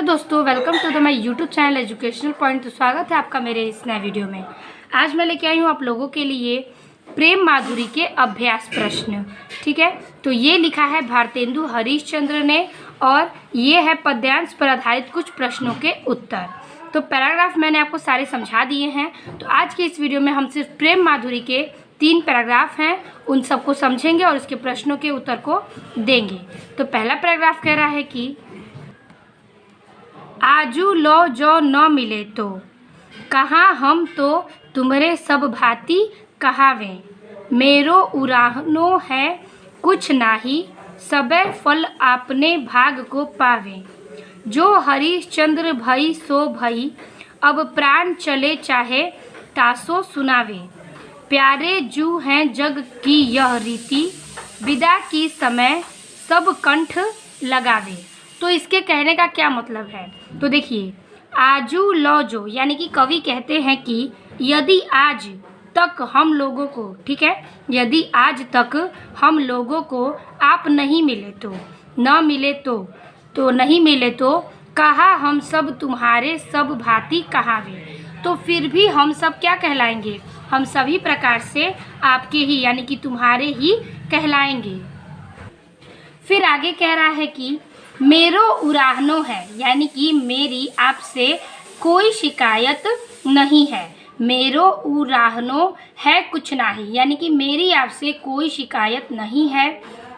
दोस्तों, welcome to the my YouTube channel educational point. तो स्वागत है आपका मेरे इस नए वीडियो में। आज मैं लेके आई हूँ आप लोगों के लिए प्रेम माधुरी के अभ्यास प्रश्न। ठीक है, तो ये लिखा है भारतेंदु हरीशचंद्र ने और ये है पद्यांश पर आधारित कुछ प्रश्नों के उत्तर। तो पैराग्राफ मैंने आपको सारे समझा दिए हैं। तो आज के इस वीडियो में हम सिर्फ प्रेम माधुरी के 3 पैराग्राफ हैं, उन सबको समझेंगे और उसके प्रश्नों के उत्तर को देंगे। तो पहला पैराग्राफ कह रहा है कि आजू लो जो न मिले तो कहाँ हम तो तुम्हारे सब भांति कहावे, मेरो उराहनो है कुछ नाही, सबे फल आपने भाग को पावे। जो हरिश्चंद्र भई सो भई, अब प्राण चले चाहे तासो सुनावे। प्यारे जू हैं जग की यह रीति, विदा की समय सब कंठ लगावे। तो इसके कहने का क्या मतलब है? तो देखिए, आजू लो जो यानी कि कवि कहते हैं कि यदि आज तक हम लोगों को, ठीक है, यदि आज तक हम लोगों को आप नहीं मिले तो, न मिले तो नहीं मिले तो कहा हम सब तुम्हारे सब भांति कहावे। तो फिर भी हम सब क्या कहलाएंगे? हम सभी प्रकार से आपके ही यानी कि तुम्हारे ही कहलाएंगे। फिर आगे कह रहा है कि मेरो उराहनो है यानी कि मेरी आपसे कोई शिकायत नहीं है। मेरो उराहनो है कुछ नहीं यानी कि मेरी आपसे कोई शिकायत नहीं है।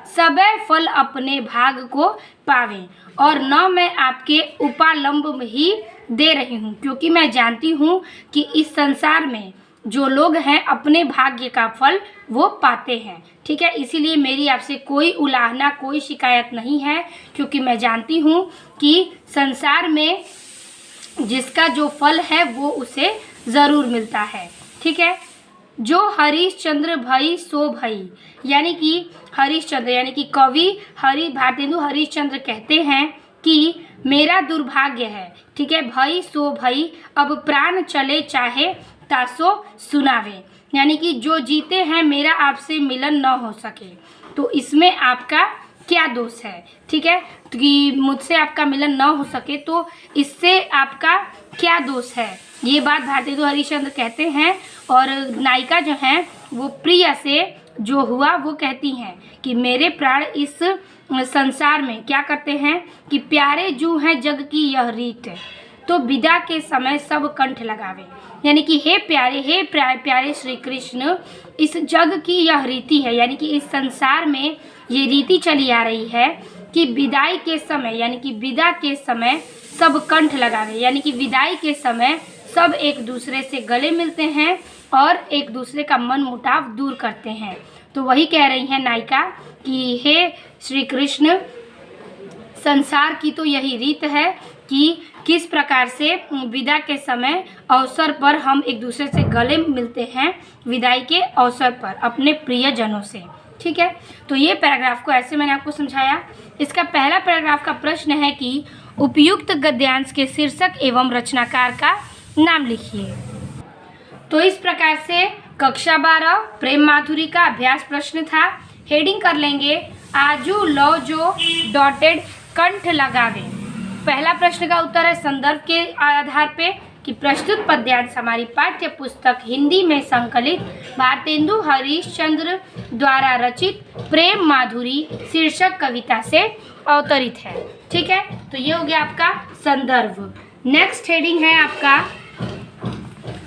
सबे फल अपने भाग को पावे, और न मैं आपके उपालंब ही दे रही हूँ, क्योंकि मैं जानती हूँ कि इस संसार में जो लोग हैं अपने भाग्य का फल वो पाते हैं। ठीक है, इसीलिए मेरी आपसे कोई उलाहना, कोई शिकायत नहीं है, क्योंकि मैं जानती हूँ कि संसार में जिसका जो फल है वो उसे ज़रूर मिलता है। ठीक है, जो हरिश्चंद्र भई सो भई यानी कि हरिश्चंद्र यानी कि कवि भारतेंदु हरिश्चंद्र कहते हैं कि मेरा दुर्भाग्य है, ठीक है, भई सो भई, अब प्राण चले चाहे तासो सुनावे, यानी कि जो जीते हैं मेरा आपसे मिलन न हो सके तो इसमें आपका क्या दोष है? ठीक है, कि मुझसे आपका मिलन न हो सके तो इससे आपका क्या दोष है? ये बात भारतेंदु हरिश्चंद्र कहते हैं। और नायिका जो हैं वो प्रिया से जो हुआ वो कहती हैं कि मेरे प्राण इस संसार में क्या करते हैं कि प्यारे जू हैं जग की यह रीत, तो विदा के समय सब कंठ लगावे, यानी कि हे प्यारे श्री कृष्ण, इस जग की यह रीति है यानी कि इस संसार में ये रीति चली आ रही है कि विदाई के समय यानी कि विदा के समय सब कंठ लगावे, यानी कि विदाई के समय सब एक दूसरे से गले मिलते हैं और एक दूसरे का मन मुटाव दूर करते हैं। तो वही कह रही हैं नायिका कि हे श्री कृष्ण, संसार की तो यही रीत है कि किस प्रकार से विदा के समय अवसर पर हम एक दूसरे से गले मिलते हैं, विदाई के अवसर पर अपने प्रियजनों से। ठीक है, तो ये पैराग्राफ को ऐसे मैंने आपको समझाया। इसका पहला पैराग्राफ का प्रश्न है कि उपयुक्त गद्यांश के शीर्षक एवं रचनाकार का नाम लिखिए। तो इस प्रकार से कक्षा 12 प्रेम माधुरी का अभ्यास प्रश्न था। हेडिंग कर लेंगे आजू लो जो डॉटेड कंठ लगावे। पहला प्रश्न का उत्तर है संदर्भ के आधार पे कि प्रस्तुत पद्यांश हमारी पाठ्य पुस्तक हिंदी में संकलित भारतेंदु हरिश्चंद्र द्वारा रचित प्रेम माधुरी शीर्षक कविता से अवतरित है। ठीक है, तो ये हो गया आपका संदर्भ। नेक्स्ट हेडिंग है आपका,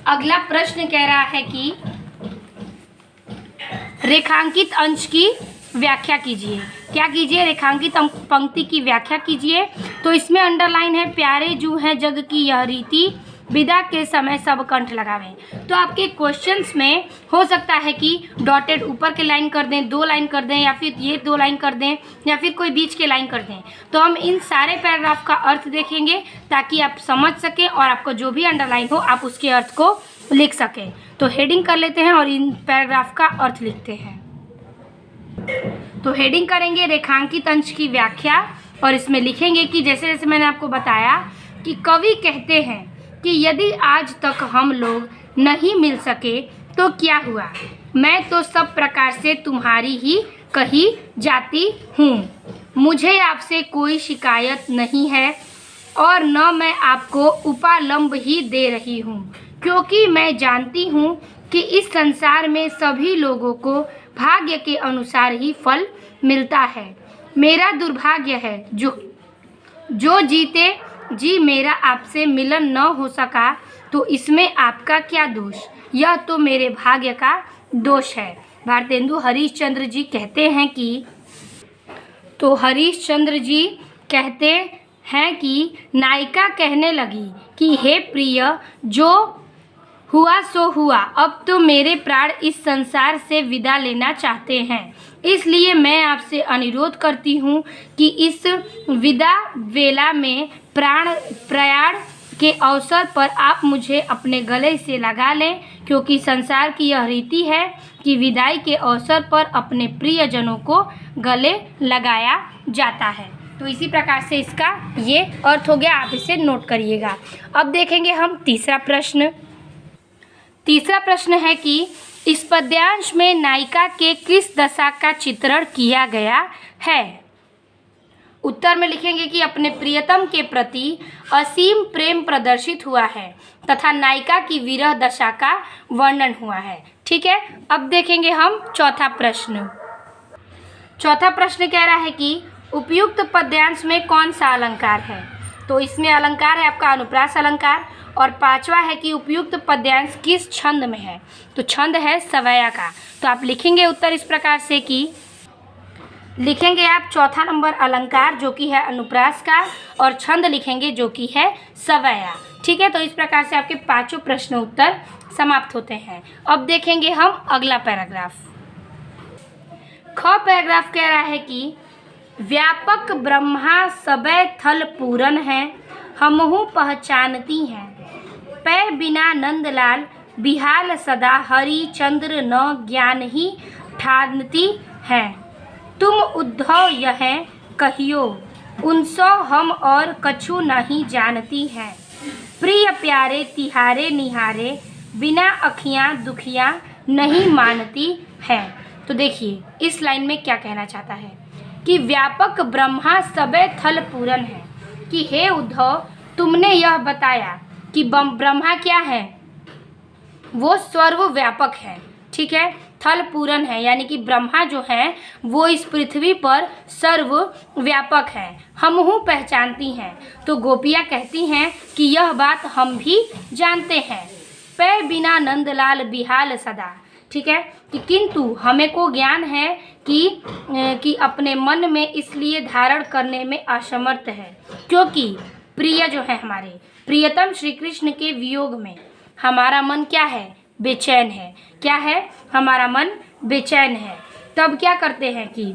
अगला प्रश्न कह रहा है कि रेखांकित अंश की व्याख्या कीजिए। क्या कीजिए? रेखांकित पंक्ति की व्याख्या कीजिए। तो इसमें अंडरलाइन है प्यारे जू हैं जग की यह रीति, विदा के समय सब कंठ लगावें। तो आपके क्वेश्चंस में हो सकता है कि डॉटेड ऊपर के लाइन कर दें, 2 लाइन कर दें, या फिर ये 2 लाइन कर दें, या फिर कोई बीच के लाइन कर दें। तो हम इन सारे पैराग्राफ का अर्थ देखेंगे ताकि आप समझ सकें और आपको जो भी अंडरलाइन हो आप उसके अर्थ को लिख सकें। तो हेडिंग कर लेते हैं और इन पैराग्राफ का अर्थ लिखते हैं। तो हेडिंग करेंगे रेखांकित अंश की व्याख्या, और इसमें लिखेंगे कि जैसे जैसे मैंने आपको बताया कि कवि कहते हैं कि यदि आज तक हम लोग नहीं मिल सके तो क्या हुआ, मैं तो सब प्रकार से तुम्हारी ही कही जाती हूँ, मुझे आपसे कोई शिकायत नहीं है। और न मैं आपको उपालंब ही दे रही हूँ, क्योंकि मैं जानती हूँ कि इस संसार में सभी लोगों को भाग्य के अनुसार ही फल मिलता है। मेरा दुर्भाग्य है जो जीते जी मेरा आपसे मिलन न हो सका, तो इसमें आपका क्या दोष? यह तो मेरे भाग्य का दोष है। भारतेंदु हरिश्चंद्र जी कहते हैं कि नायिका कहने लगी कि हे प्रिय, जो हुआ सो हुआ, अब तो मेरे प्राण इस संसार से विदा लेना चाहते हैं, इसलिए मैं आपसे अनुरोध करती हूँ कि इस विदा वेला में प्रयाण के अवसर पर आप मुझे अपने गले से लगा लें, क्योंकि संसार की यह रीति है कि विदाई के अवसर पर अपने प्रियजनों को गले लगाया जाता है। तो इसी प्रकार से इसका ये अर्थ हो गया, आप इसे नोट करिएगा। अब देखेंगे हम तीसरा प्रश्न। तीसरा प्रश्न है कि इस पद्यांश में नायिका के किस दशा का चित्रण किया गया है? उत्तर में लिखेंगे कि अपने प्रियतम के प्रति असीम प्रेम प्रदर्शित हुआ है तथा नायिका की विरह दशा का वर्णन हुआ है। ठीक है, अब देखेंगे हम चौथा प्रश्न। चौथा प्रश्न कह रहा है कि उपयुक्त पद्यांश में कौन सा अलंकार है? तो इसमें अलंकार है आपका अनुप्रास अलंकार, और पांचवा है कि उपयुक्त पद्यांश किस छंद में है? तो छंद है सवैया का। तो आप लिखेंगे उत्तर इस प्रकार से कि लिखेंगे आप चौथा नंबर अलंकार जो कि है अनुप्रास का, और छंद लिखेंगे जो कि है सवैया। ठीक है, तो इस प्रकार से आपके पांचों प्रश्न उत्तर समाप्त होते हैं। अब देखेंगे हम अगला पैराग्राफ। ख पैराग्राफ कह रहा है कि व्यापक ब्रह्मा सबे थल पूरन है, हमहु पहचानती हैं, पै बिना नंदलाल बिहाल सदा हरि चंद्र न ज्ञान ही ठानती हैं। तुम उद्धव यह कहियो, उनसो हम और कछु नहीं जानती हैं, प्रिय प्यारे तिहारे निहारे, बिना अखियाँ दुखियाँ नहीं मानती हैं। तो देखिए इस लाइन में क्या कहना चाहता है कि व्यापक ब्रह्मा सबे थल पूरन है, कि हे उद्धव तुमने यह बताया कि ब्रह्मा क्या है? वो सर्वव्यापक है। ठीक है, थल पूरन है, यानी कि ब्रह्मा जो है वो इस पृथ्वी पर सर्वव्यापक है, हमहु पहचानती हैं। तो गोपियाँ कहती हैं कि यह बात हम भी जानते हैं। पै बिना नंदलाल बिहाल सदा, ठीक है, कि किंतु हमें को ज्ञान है कि अपने मन में इसलिए धारण करने में असमर्थ है, क्योंकि प्रिय जो है हमारे प्रियतम श्री कृष्ण के वियोग में हमारा मन क्या है? बेचैन है। क्या है? हमारा मन बेचैन है। तब क्या करते हैं कि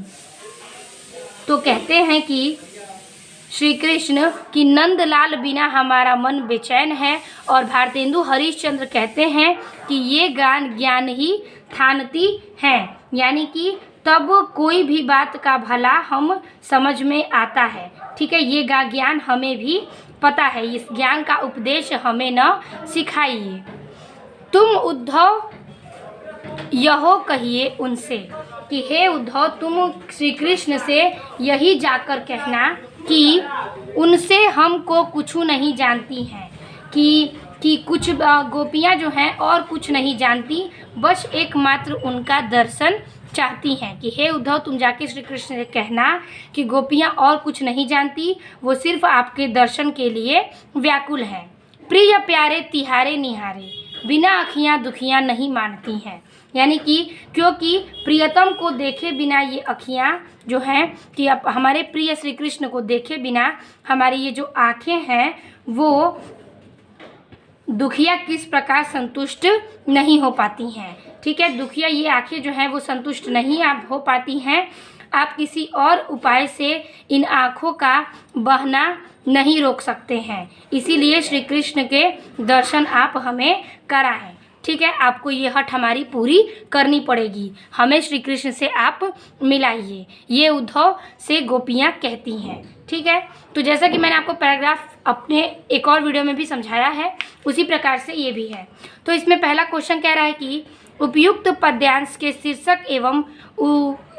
तो कहते हैं कि श्री कृष्ण की नंदलाल बिना हमारा मन बेचैन है, और भारतेंदु हरिश्चंद्र कहते हैं कि ये ज्ञान ही ठानती हैं, यानी कि तब कोई भी बात का भला हम समझ में आता है। ठीक है, ये ज्ञान हमें भी पता है, इस ज्ञान का उपदेश हमें न सिखाइए। तुम उद्धव यहो कहिए उनसे, कि हे उद्धव तुम श्री कृष्ण से यही जाकर कहना कि उनसे हमको कुछ नहीं जानती हैं, कि कुछ गोपियाँ जो हैं और कुछ नहीं जानती, बस एकमात्र उनका दर्शन चाहती हैं। कि हे उद्धव तुम जाके श्री कृष्ण से कहना कि गोपियाँ और कुछ नहीं जानती, वो सिर्फ आपके दर्शन के लिए व्याकुल हैं। प्रिय प्यारे तिहारे निहारे, बिना अखियाँ दुखियाँ नहीं मानती हैं, यानी कि क्योंकि प्रियतम को देखे बिना ये अखियाँ जो हैं कि अब हमारे प्रिय श्री कृष्ण को देखे बिना हमारी ये जो आँखें हैं वो दुखिया किस प्रकार संतुष्ट नहीं हो पाती हैं। ठीक है, दुखिया ये आँखें जो हैं वो संतुष्ट नहीं आप हो पाती हैं। आप किसी और उपाय से इन आँखों का बहना नहीं रोक सकते हैं, इसीलिए श्री कृष्ण के दर्शन आप हमें कराएं। ठीक है, आपको ये हठ हमारी पूरी करनी पड़ेगी, हमें श्री कृष्ण से आप मिलाइए, ये उद्धव से गोपियाँ कहती हैं। ठीक है, तो जैसा कि मैंने आपको पैराग्राफ अपने एक और वीडियो में भी समझाया है, उसी प्रकार से ये भी है। तो इसमें पहला क्वेश्चन कह रहा है कि उपयुक्त पद्यांश के शीर्षक एवं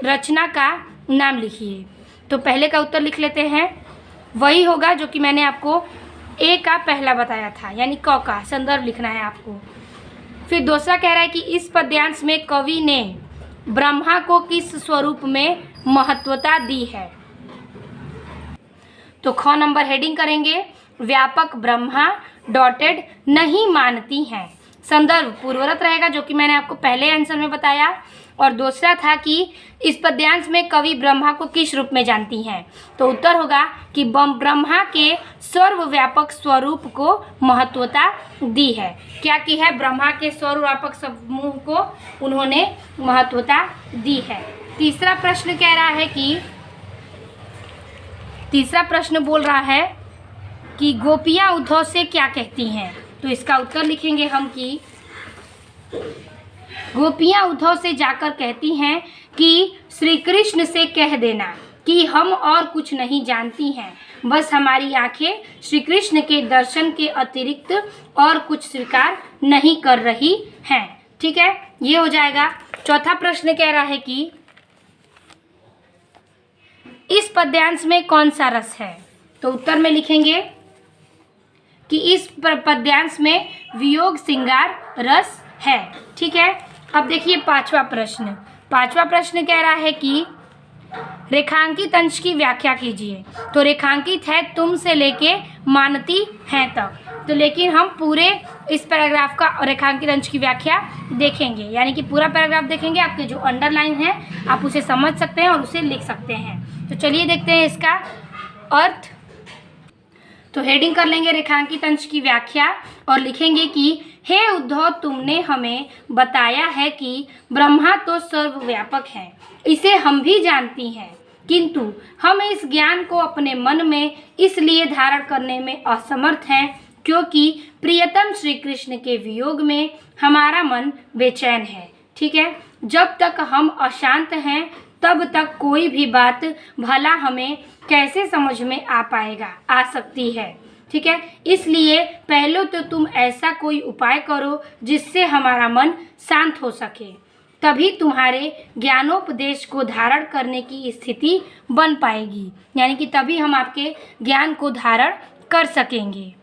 रचना का नाम लिखिए। तो पहले का उत्तर लिख लेते हैं। वही होगा जो कि मैंने आपको ए का पहला बताया था, यानी क का संदर्भ लिखना है आपको। फिर दूसरा कह रहा है कि इस पद्यांश में कवि ने ब्रह्मा को किस स्वरूप में महत्वता दी है। तो ख नंबर हेडिंग करेंगे, व्यापक ब्रह्मा डॉटेड नहीं मानती हैं। संदर्भ पूर्वरत रहेगा जो कि मैंने आपको पहले आंसर में बताया। और दूसरा था कि इस पद्यांश में कवि ब्रह्मा को किस रूप में जानती हैं। तो उत्तर होगा कि ब्रह्मा के सर्वव्यापक स्वरूप को महत्वता दी है। क्या की है? ब्रह्मा के सर्वव्यापक समूह को उन्होंने महत्वता दी है। तीसरा प्रश्न कह रहा है कि तीसरा प्रश्न बोल रहा है कि गोपियाँ उद्धव से क्या कहती हैं। तो इसका उत्तर लिखेंगे हम कि गोपियाँ उद्धव से जाकर कहती हैं कि श्री कृष्ण से कह देना कि हम और कुछ नहीं जानती हैं, बस हमारी आंखें श्री कृष्ण के दर्शन के अतिरिक्त और कुछ स्वीकार नहीं कर रही हैं। ठीक है, ये हो जाएगा। चौथा प्रश्न कह रहा है कि इस पद्यांश में कौन सा रस है। तो उत्तर में लिखेंगे कि इस पद्यांश में वियोग श्रृंगार रस है। ठीक है, अब देखिए पांचवा प्रश्न। पांचवा प्रश्न कह रहा है कि रेखांकित अंश की व्याख्या कीजिए। तो रेखांकित है तुम से लेके मानती हैं तक। तो लेकिन हम पूरे इस पैराग्राफ का रेखांकित अंश की व्याख्या देखेंगे, यानी कि पूरा पैराग्राफ देखेंगे। आपके जो अंडरलाइन है आप उसे समझ सकते हैं और उसे लिख सकते हैं। तो चलिए देखते हैं इसका अर्थ। तो हेडिंग कर लेंगे रेखांकित अंश की व्याख्या और लिखेंगे कि हे उद्धव, तुमने हमें बताया है कि ब्रह्मा तो सर्वव्यापक है, इसे हम भी जानती हैं, किंतु हम इस ज्ञान को अपने मन में इसलिए धारण करने में असमर्थ हैं क्योंकि प्रियतम श्री कृष्ण के वियोग में हमारा मन बेचैन है। ठीक है, जब तक हम अशांत हैं तब तक कोई भी बात भला हमें कैसे समझ में आ सकती है। ठीक है, इसलिए पहले तो तुम ऐसा कोई उपाय करो जिससे हमारा मन शांत हो सके, तभी तुम्हारे ज्ञानोपदेश को धारण करने की स्थिति बन पाएगी, यानी कि तभी हम आपके ज्ञान को धारण कर सकेंगे।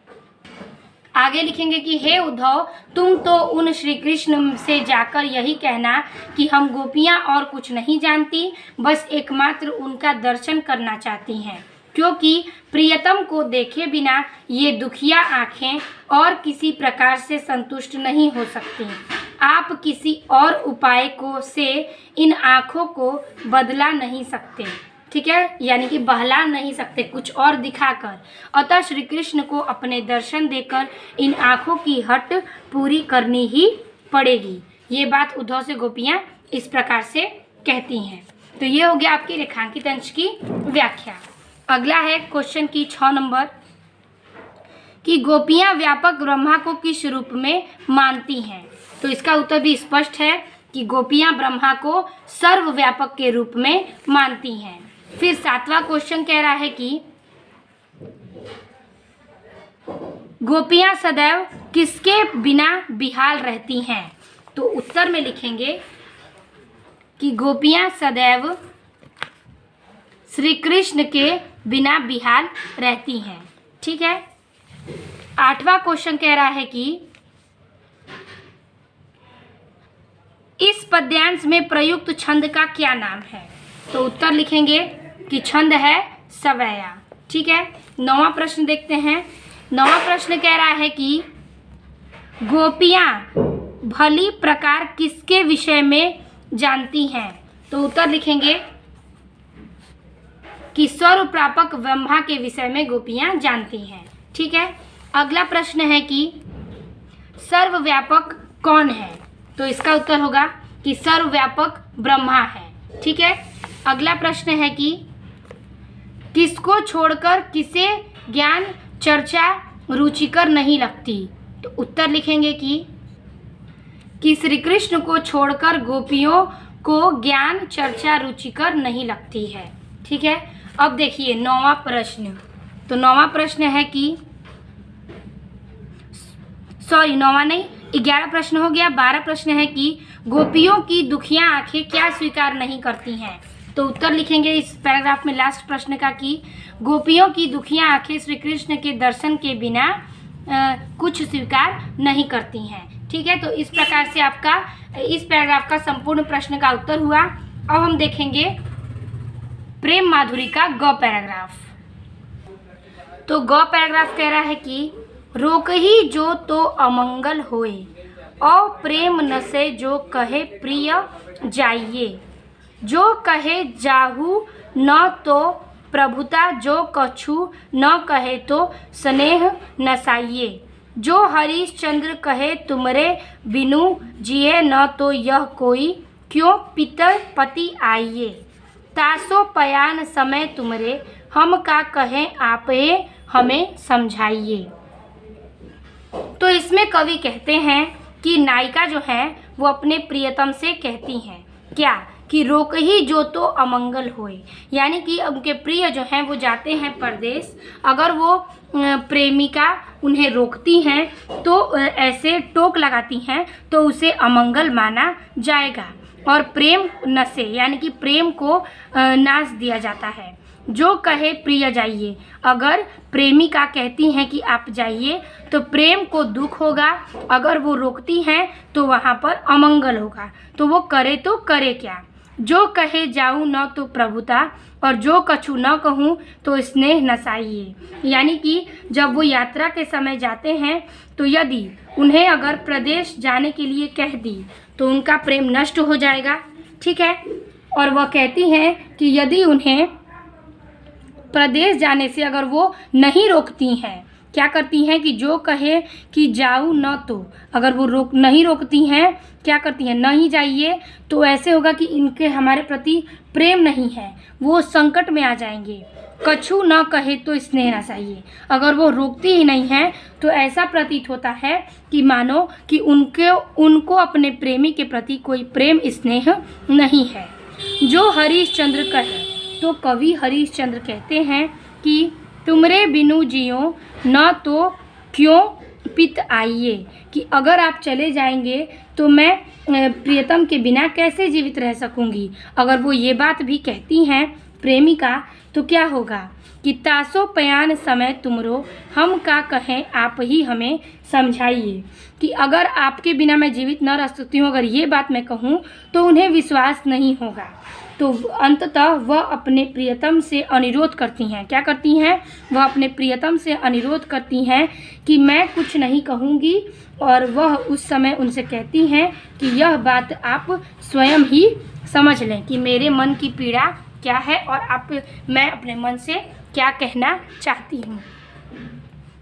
आगे लिखेंगे कि हे उद्धव, तुम तो उन श्री कृष्ण से जाकर यही कहना कि हम गोपियाँ और कुछ नहीं जानती, बस एकमात्र उनका दर्शन करना चाहती हैं, क्योंकि प्रियतम को देखे बिना ये दुखिया आँखें और किसी प्रकार से संतुष्ट नहीं हो सकती। आप किसी और उपाय से इन आँखों को बदला नहीं सकते। ठीक है, यानी कि बहला नहीं सकते कुछ और दिखाकर। अतः श्री कृष्ण को अपने दर्शन देकर इन आँखों की हट पूरी करनी ही पड़ेगी। ये बात उद्धव से गोपियाँ इस प्रकार से कहती हैं। तो ये हो गया आपकी रेखांकित अंश की व्याख्या। अगला है क्वेश्चन की 6 नंबर कि गोपियाँ व्यापक ब्रह्मा को किस रूप में मानती हैं। तो इसका उत्तर भी स्पष्ट है कि गोपियाँ ब्रह्मा को सर्वव्यापक के रूप में मानती हैं। फिर 7वां क्वेश्चन कह रहा है कि गोपियाँ सदैव किसके बिना बिहाल रहती हैं। तो उत्तर में लिखेंगे कि गोपियाँ सदैव श्री कृष्ण के बिना बिहाल रहती हैं। ठीक है, 8वां क्वेश्चन कह रहा है कि इस पद्यांश में प्रयुक्त छंद का क्या नाम है। तो उत्तर लिखेंगे कि छंद है सवैया। ठीक है, 9वां प्रश्न देखते हैं। 9वां प्रश्न कह रहा है कि गोपियाँ भली प्रकार किसके विषय में जानती हैं। तो उत्तर लिखेंगे कि सर्व प्रापक ब्रह्मा के विषय में गोपियाँ जानती हैं। ठीक है, अगला प्रश्न है कि सर्वव्यापक कौन है। तो इसका उत्तर होगा कि सर्वव्यापक ब्रह्मा है। ठीक है, अगला प्रश्न है कि किसको छोड़कर किसे ज्ञान चर्चा रुचिकर नहीं लगती। तो उत्तर लिखेंगे कि श्री कृष्ण को छोड़कर गोपियों को ज्ञान चर्चा रुचिकर नहीं लगती है। ठीक है, अब देखिए 9वां प्रश्न। तो 9वां प्रश्न है कि 11 प्रश्न हो गया। 12 प्रश्न है कि गोपियों की दुखियां आंखें क्या स्वीकार नहीं करती हैं। तो उत्तर लिखेंगे इस पैराग्राफ में लास्ट प्रश्न का कि गोपियों की दुखियां आंखें श्री कृष्ण के दर्शन के बिना कुछ स्वीकार नहीं करती हैं। ठीक है, तो इस प्रकार से आपका इस पैराग्राफ का संपूर्ण प्रश्न का उत्तर हुआ। अब हम देखेंगे प्रेम माधुरी का ग पैराग्राफ। तो ग पैराग्राफ कह रहा है कि रोक ही जो तो अमंगल होए, और प्रेम न से जो कहे प्रिय जाइए, जो कहे जाहू न तो प्रभुता, जो कछु न कहे तो स्नेह नसाइए, जो हरिश्चंद्र कहे तुमरे बिनु जिए न तो यह कोई, क्यों पितर पति आइए, तासो पयान समय तुमरे, हम का कहें आपे हमें समझाइए। तो इसमें कवि कहते हैं कि नायिका जो है वो अपने प्रियतम से कहती हैं क्या कि रोक ही जो तो अमंगल होए, यानी कि उनके प्रिय जो हैं वो जाते हैं परदेश, अगर वो प्रेमिका उन्हें रोकती हैं तो ऐसे टोक लगाती हैं तो उसे अमंगल माना जाएगा और प्रेम नशे यानी कि प्रेम को नाश दिया जाता है। जो कहे प्रिय जाइए, अगर प्रेमिका कहती हैं कि आप जाइए तो प्रेम को दुख होगा, अगर वो रोकती हैं तो वहाँ पर अमंगल होगा, तो वो करे तो करे क्या। जो कहे जाऊँ न तो प्रभुता, और जो कछु न कहूँ तो स्नेह नसाइए, यानी कि जब वो यात्रा के समय जाते हैं तो यदि उन्हें अगर प्रदेश जाने के लिए कह दी तो उनका प्रेम नष्ट हो जाएगा। ठीक है, और वह कहती हैं कि यदि उन्हें प्रदेश जाने से अगर वो नहीं रोकती हैं, क्या करती हैं कि जो कहे कि जाऊँ न तो, अगर वो नहीं रोकती हैं, क्या करती हैं नहीं जाइए, तो ऐसे होगा कि इनके हमारे प्रति प्रेम नहीं है, वो संकट में आ जाएंगे। कछु न कहे तो स्नेह नसाइए, अगर वो रोकती ही नहीं है तो ऐसा प्रतीत होता है कि मानो कि उनको अपने प्रेमी के प्रति कोई प्रेम स्नेह नहीं है। जो हरिश्चंद्र कहे, तो कवि हरिश्चंद्र कहते हैं कि तुमरे बिनु जियो न तो क्यों पित आइए, कि अगर आप चले जाएंगे तो मैं प्रियतम के बिना कैसे जीवित रह सकूंगी। अगर वो ये बात भी कहती हैं प्रेमिका तो क्या होगा कि तासो पयान समय तुमरो, हम का कहें आप ही हमें समझाइए, कि अगर आपके बिना मैं जीवित न रह सकती हूँ, अगर ये बात मैं कहूँ तो उन्हें विश्वास नहीं होगा। तो अंततः वह अपने प्रियतम से अनुरोध करती हैं, क्या करती हैं, वह अपने प्रियतम से अनुरोध करती हैं कि मैं कुछ नहीं कहूँगी, और वह उस समय उनसे कहती हैं कि यह बात आप स्वयं ही समझ लें कि मेरे मन की पीड़ा क्या है और मैं अपने मन से क्या कहना चाहती हूँ।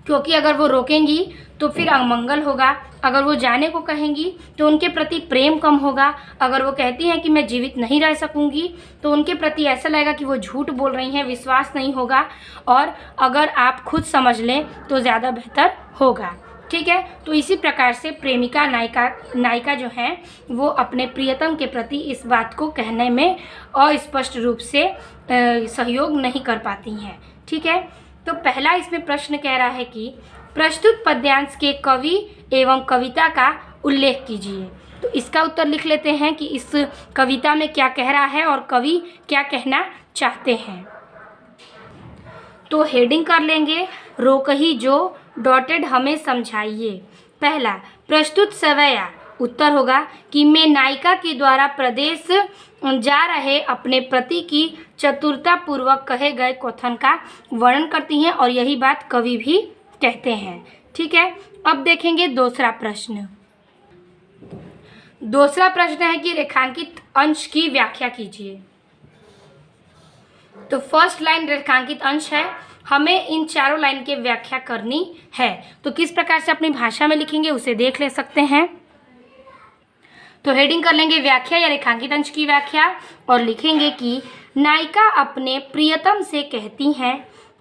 क्योंकि अगर वो रोकेंगी तो फिर अमंगल होगा, अगर वो जाने को कहेंगी तो उनके प्रति प्रेम कम होगा, अगर वो कहती हैं कि मैं जीवित नहीं रह सकूंगी तो उनके प्रति ऐसा लगेगा कि वो झूठ बोल रही हैं, विश्वास नहीं होगा, और अगर आप खुद समझ लें तो ज़्यादा बेहतर होगा। ठीक है, तो इसी प्रकार से प्रेमिका नायिका जो हैं वो अपने प्रियतम के प्रति इस बात को कहने में अस्पष्ट रूप से सहयोग नहीं कर पाती हैं। ठीक है, तो पहला इसमें प्रश्न कह रहा है कि प्रस्तुत पद्यांश के कवि एवं कविता का उल्लेख कीजिए। तो इसका उत्तर लिख लेते हैं कि इस कविता में क्या कह रहा है और कवि क्या कहना चाहते हैं। तो हेडिंग कर लेंगे रोकही जो डॉटेड हमें समझाइए। पहला प्रस्तुत सवैया, उत्तर होगा कि मैं नायिका के द्वारा प्रदेश जा रहे अपने पति की चतुरता पूर्वक कहे गए कथन का वर्णन करती हैं, और यही बात कवि भी कहते हैं। ठीक है, अब देखेंगे दूसरा प्रश्न। दूसरा प्रश्न है कि रेखांकित अंश की व्याख्या कीजिए। तो फर्स्ट लाइन रेखांकित अंश है, हमें इन चारों लाइन की व्याख्या करनी है। तो किस प्रकार से अपनी भाषा में लिखेंगे उसे देख ले सकते हैं। तो हेडिंग कर लेंगे व्याख्या या रेखांकित अंश की व्याख्या, और लिखेंगे कि नायिका अपने प्रियतम से कहती हैं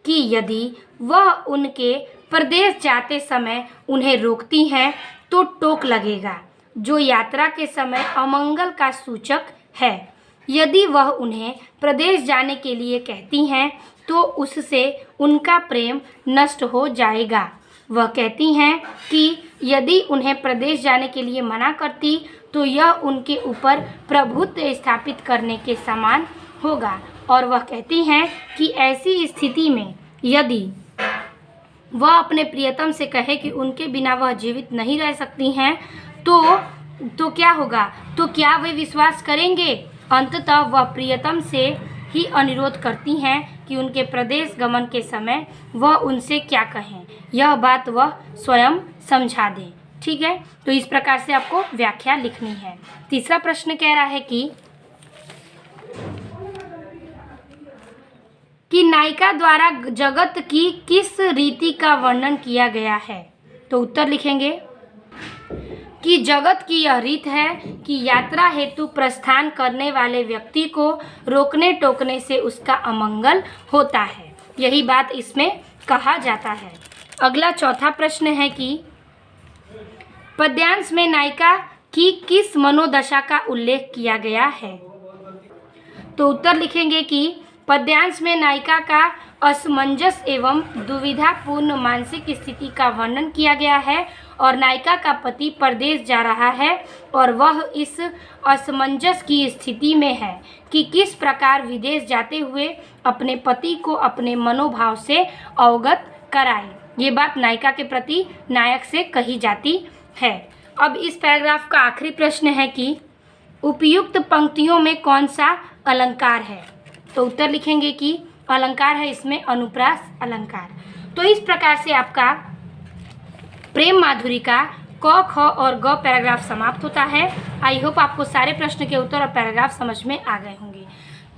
कि यदि वह उनके प्रदेश जाते समय उन्हें रोकती हैं तो टोक लगेगा, जो यात्रा के समय अमंगल का सूचक है। यदि वह उन्हें प्रदेश जाने के लिए कहती हैं तो उससे उनका प्रेम नष्ट हो जाएगा। वह कहती हैं कि यदि उन्हें प्रदेश जाने के लिए मना करती तो यह उनके ऊपर प्रभुत्व स्थापित करने के समान होगा। और वह कहती हैं कि ऐसी स्थिति में यदि वह अपने प्रियतम से कहे कि उनके बिना वह जीवित नहीं रह सकती हैं तो क्या होगा, तो क्या वे विश्वास करेंगे। अंततः वह प्रियतम से ही अनुरोध करती हैं कि उनके प्रदेश गमन के समय वह उनसे क्या कहें, यह बात वह स्वयं समझा दें। ठीक है, तो इस प्रकार से आपको व्याख्या लिखनी है। तीसरा प्रश्न कह रहा है कि नायिका द्वारा जगत की किस रीति का वर्णन किया गया है। तो उत्तर लिखेंगे कि जगत की यह रीत है कि यात्रा हेतु प्रस्थान करने वाले व्यक्ति को रोकने टोकने से उसका अमंगल होता है, यही बात इसमें कहा जाता है। अगला चौथा प्रश्न है कि पद्यांश में नायिका की किस मनोदशा का उल्लेख किया गया है। तो उत्तर लिखेंगे कि पद्यांश में नायिका का असमंजस एवं दुविधापूर्ण मानसिक स्थिति का वर्णन किया गया है और नायिका का पति परदेश जा रहा है और वह इस असमंजस की स्थिति में है कि किस प्रकार विदेश जाते हुए अपने पति को अपने मनोभाव से अवगत कराए। ये बात नायिका के प्रति नायक से कही जाती है। अब इस पैराग्राफ का आखिरी प्रश्न है कि उपयुक्त पंक्तियों में कौन सा अलंकार है। तो उत्तर लिखेंगे कि अलंकार है इसमें अनुप्रास अलंकार। तो इस प्रकार से आपका प्रेम माधुरी का क, ख और ग पैराग्राफ समाप्त होता है। आई होप आपको सारे प्रश्न के उत्तर और पैराग्राफ समझ में आ गए होंगे।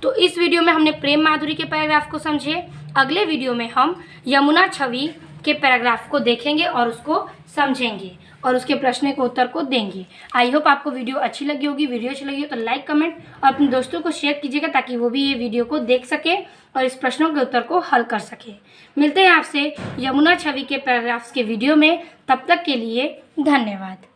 तो इस वीडियो में हमने प्रेम माधुरी के पैराग्राफ को समझे। अगले वीडियो में हम यमुना छवि के पैराग्राफ को देखेंगे और उसको समझेंगे और उसके प्रश्न के उत्तर को देंगे। आई होप आपको वीडियो अच्छी लगी होगी। वीडियो अच्छी लगी हो तो लाइक कमेंट और अपने दोस्तों को शेयर कीजिएगा ताकि वो भी ये वीडियो को देख सके और इस प्रश्नों के उत्तर को हल कर सके। मिलते हैं आपसे यमुना छवि के पैराग्राफ्स के वीडियो में, तब तक के लिए धन्यवाद।